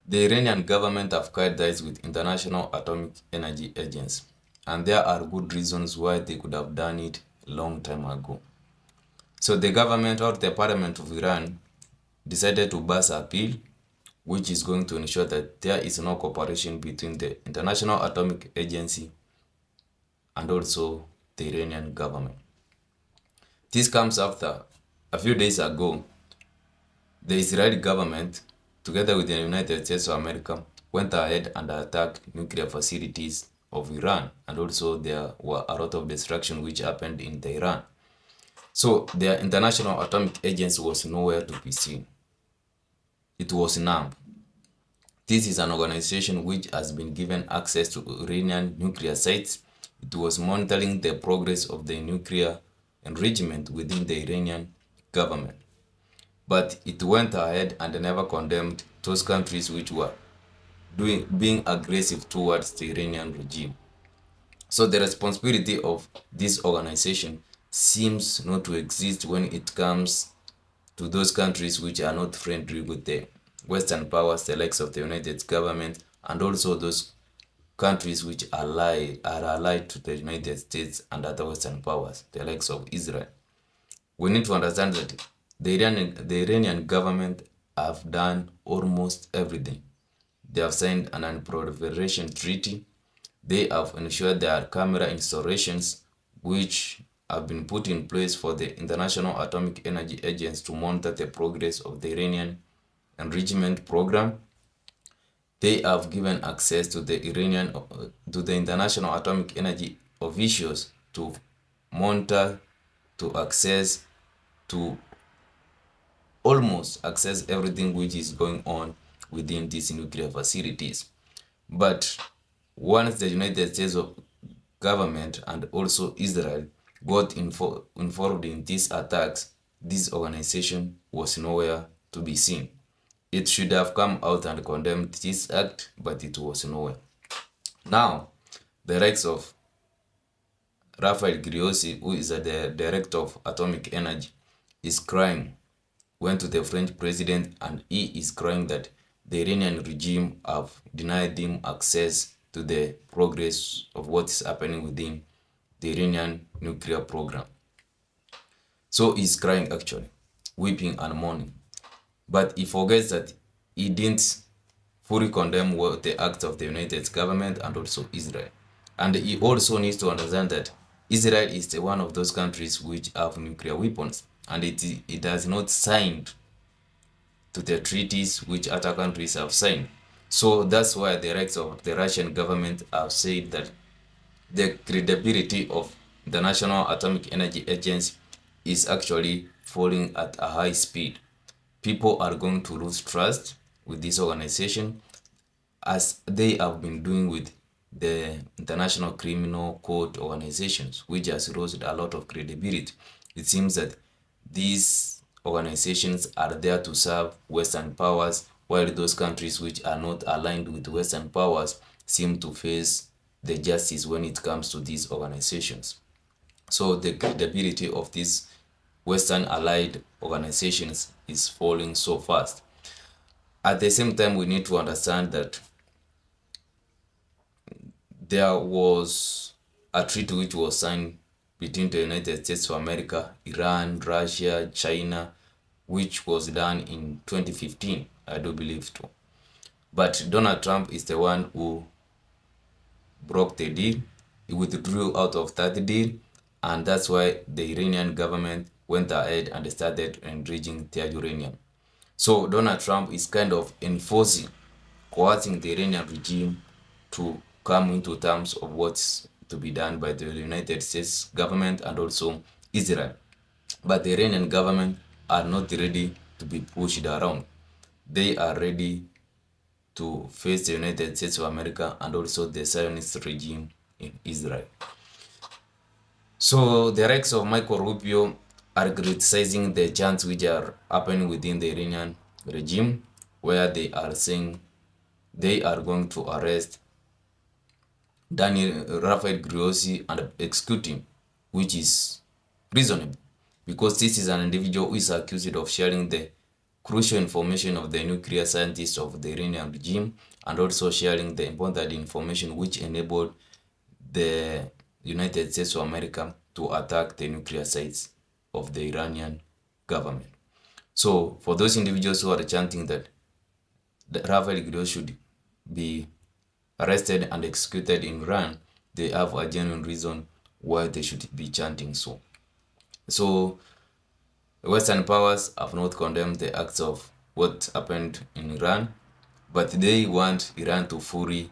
The Iranian government have cut ties with International Atomic Energy Agency, and there are good reasons why they could have done it a long time ago. So the government or the parliament of Iran decided to pass a bill which is going to ensure that there is no cooperation between the International Atomic Agency and also the Iranian government. This comes after a few days ago, the Israeli government, together with the United States of America, went ahead and attacked nuclear facilities of Iran, and also there were a lot of destruction which happened in Tehran. So the International Atomic Agency was nowhere to be seen. It was numb. This is an organization which has been given access to Iranian nuclear sites. It was monitoring the progress of the nuclear enrichment within the Iranian government. But it went ahead and never condemned those countries which were being aggressive towards the Iranian regime. So the responsibility of this organization seems not to exist when it comes to those countries which are not friendly with the Western powers, the likes of the United States government, and also those countries which are allied to the United States and other Western powers, the likes of Israel. We need to understand that the Iranian government have done almost everything. They have signed an non-proliferation treaty. They have ensured there are camera installations which have been put in place for the International Atomic Energy Agency to monitor the progress of the Iranian enrichment program. They have given access to the International Atomic Energy officials to monitor, to access, to almost access everything which is going on within these nuclear facilities. But once the United States government and also Israel got involved in these attacks, this organization was nowhere to be seen. It should have come out and condemned this act, but it was nowhere. Now, the likes of Rafael Grossi, who is the director of atomic energy, is crying, went to the French president, and he is crying that the Iranian regime have denied him access to the progress of what is happening within the Iranian nuclear program. So he's crying actually, weeping and mourning. But he forgets that he didn't fully condemn the acts of the United States government and also Israel. And he also needs to understand that Israel is one of those countries which have nuclear weapons, and it has not signed to the treaties which other countries have signed. So that's why the rights of the Russian government have said that the credibility of the National Atomic Energy Agency is actually falling at a high speed. People are going to lose trust with this organization, as they have been doing with the International Criminal Court organizations, which has lost a lot of credibility. It seems that these organizations are there to serve Western powers, while those countries which are not aligned with Western powers seem to face the justice when it comes to these organizations. So the credibility of these Western allied organizations is falling so fast. At the same time, we need to understand that there was a treaty which was signed between the United States of America, Iran, Russia, China, which was done in 2015, I do believe too. But Donald Trump is the one who broke the deal. He withdrew out of that deal, and that's why the Iranian government went ahead and started enriching their uranium. So Donald Trump is kind of coercing the Iranian regime to come into terms of what's to be done by the United States government and also Israel. But the Iranian government are not ready to be pushed around. They are ready to face the United States of America and also the Zionist regime in Israel. So the likes of Michael Rubio are criticizing the chants which are happening within the Iranian regime, where they are saying they are going to arrest Rafael Grossi and execute him, which is reasonable, because this is an individual who is accused of sharing the crucial information of the nuclear scientists of the Iranian regime, and also sharing the important information which enabled the United States of America to attack the nuclear sites of the Iranian government. So for those individuals who are chanting that Rafael Guido should be arrested and executed in Iran, they have a genuine reason why they should be chanting so. So Western powers have not condemned the acts of what happened in Iran, but they want Iran to fully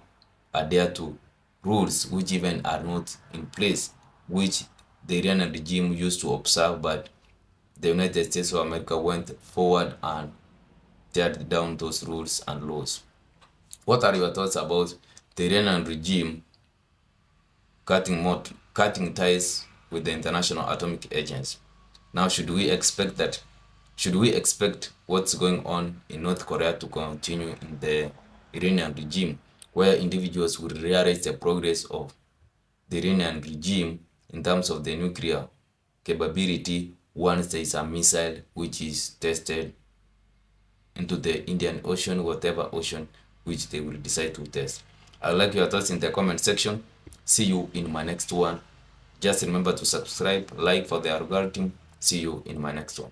adhere to rules which even are not in place, which the Iranian regime used to observe, but the United States of America went forward and teared down those rules and laws. What are your thoughts about the Iranian regime cutting ties with the International Atomic Agency? Now, should we expect what's going on in North Korea to continue in the Iranian regime, where individuals will realize the progress of the Iranian regime in terms of the nuclear capability once there is a missile which is tested into the Indian Ocean, whatever ocean which they will decide to test? I'd like your thoughts in the comment section. See you in my next one. Just remember to subscribe, like for the algorithm. See you in my next one.